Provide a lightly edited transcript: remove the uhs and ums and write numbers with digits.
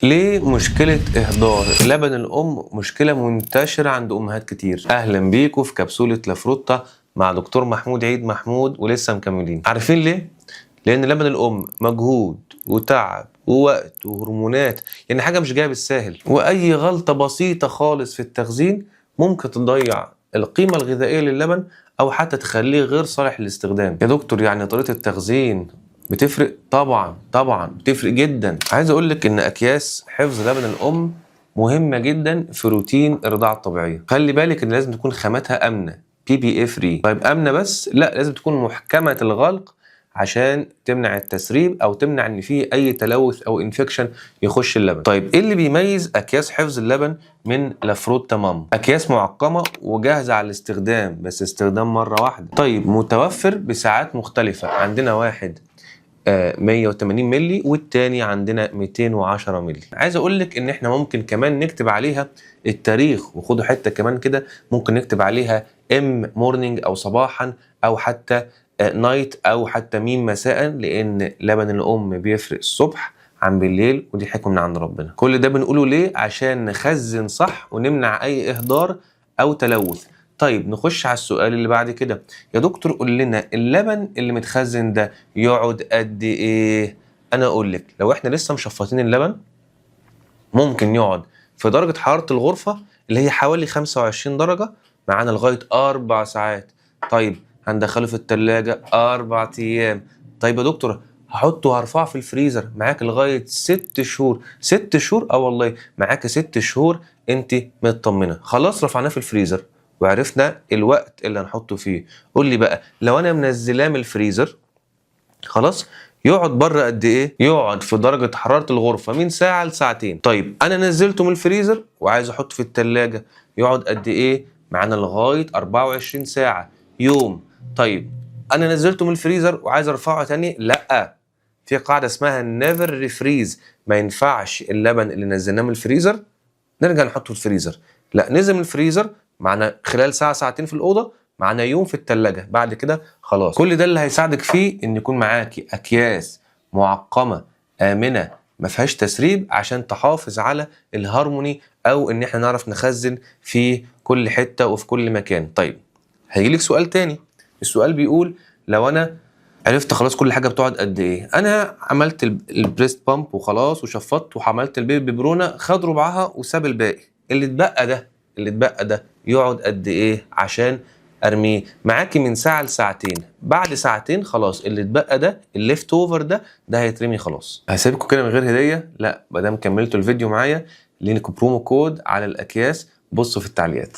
ليه مشكلة إهدار لبن الأم مشكلة منتشرة عند أمهات كتير؟ أهلا بيكم في كبسولة لافروتا مع دكتور محمود عيد محمود، ولسه مكملين. عارفين ليه؟ لأن لبن الأم مجهود وتعب ووقت وهرمونات، يعني حاجة مش جاية بالساهل، وأي غلطة بسيطة خالص في التخزين ممكن تضيع القيمة الغذائية للبن أو حتى تخليه غير صالح للاستخدام. يا دكتور يعني طريقة التخزين بتفرق؟ طبعا بتفرق جدا. عايز اقول لك ان اكياس حفظ لبن الام مهمه جدا في روتين الرضاعه الطبيعيه. خلي بالك ان لازم تكون خاماتها امنه، PPA فري. طيب امنه بس؟ لا، لازم تكون محكمه الغلق عشان تمنع التسريب او تمنع ان فيه اي تلوث او انفكشن يخش اللبن. طيب ايه اللي بيميز اكياس حفظ اللبن من لافروتا مام؟ اكياس معقمه وجاهزه على الاستخدام، بس استخدام مره واحده. طيب متوفر بساعات مختلفه، عندنا واحد 180 مللي والتاني عندنا 210 مللي. عايز اقول لك ان احنا ممكن كمان نكتب عليها التاريخ، وخدوا حته كمان كده، ممكن نكتب عليها ام مورنينج او صباحا او حتى نايت او حتى ميم مساء، لان لبن الام بيفرق الصبح عن بالليل، ودي حكمه من عند ربنا. كل ده بنقوله ليه؟ عشان نخزن صح ونمنع اي اهدار او تلوث. طيب نخش على السؤال اللي بعد كده. يا دكتور قول لنا اللبن اللي متخزن ده يقعد قد ايه؟ انا اقول لك، لو احنا لسه مشفطين اللبن ممكن يقعد في درجة حرارة الغرفة اللي هي حوالي 25 درجة معانا لغاية 4 ساعات. طيب هندخله في التلاجة 4 ايام. طيب يا دكتور هحطه وهرفعه في الفريزر معاك لغاية 6 شهور. 6 شهور؟ اه والله معاك 6 شهور انت مطمنة. خلاص رفعناه في الفريزر وعرفنا الوقت اللي هنحطه فيه. قول لي بقى لو انا منزلاه من الفريزر خلاص يقعد بره قد ايه؟ يقعد في درجة حرارة الغرفة من ساعة لساعتين. طيب انا نزلته من الفريزر وعايز احطه في التلاجة، يقعد قد ايه؟ معانا لغاية 24 ساعة، يوم. طيب انا نزلته من الفريزر وعايز ارفعه تاني، لا، في قاعدة اسمها نيفر ريفريز. ما ينفعش اللبن اللي نزلناه من الفريزر نرجع نحطه في الفريزر، لا، نزل من الفريزر معنا خلال ساعة ساعتين في الأوضة، معنا يوم في التلاجة، بعد كده خلاص. كل ده اللي هيساعدك فيه إن يكون معاكي أكياس معقمة آمنة ما فيهاش تسريب، عشان تحافظ على الهارموني أو إن إحنا نعرف نخزن في كل حتة وفي كل مكان. طيب هيجيلك سؤال تاني. السؤال بيقول لو أنا عرفت خلاص كل حاجه بتقعد قد ايه، انا عملت البريست بامب وخلاص وشفطت وعملت البيبي ببرونه، خد ربعها وساب الباقي، اللي اتبقى ده يقعد قد ايه عشان ارميه؟ معاكي من ساعه لساعتين. بعد ساعتين خلاص اللي اتبقى ده، الليفت اوفر ده هيترمي خلاص. هسيبكم كده من غير هديه؟ لا، ما دام كملتوا الفيديو معايا ليكم برومو كود على الاكياس، بصوا في التعليقات.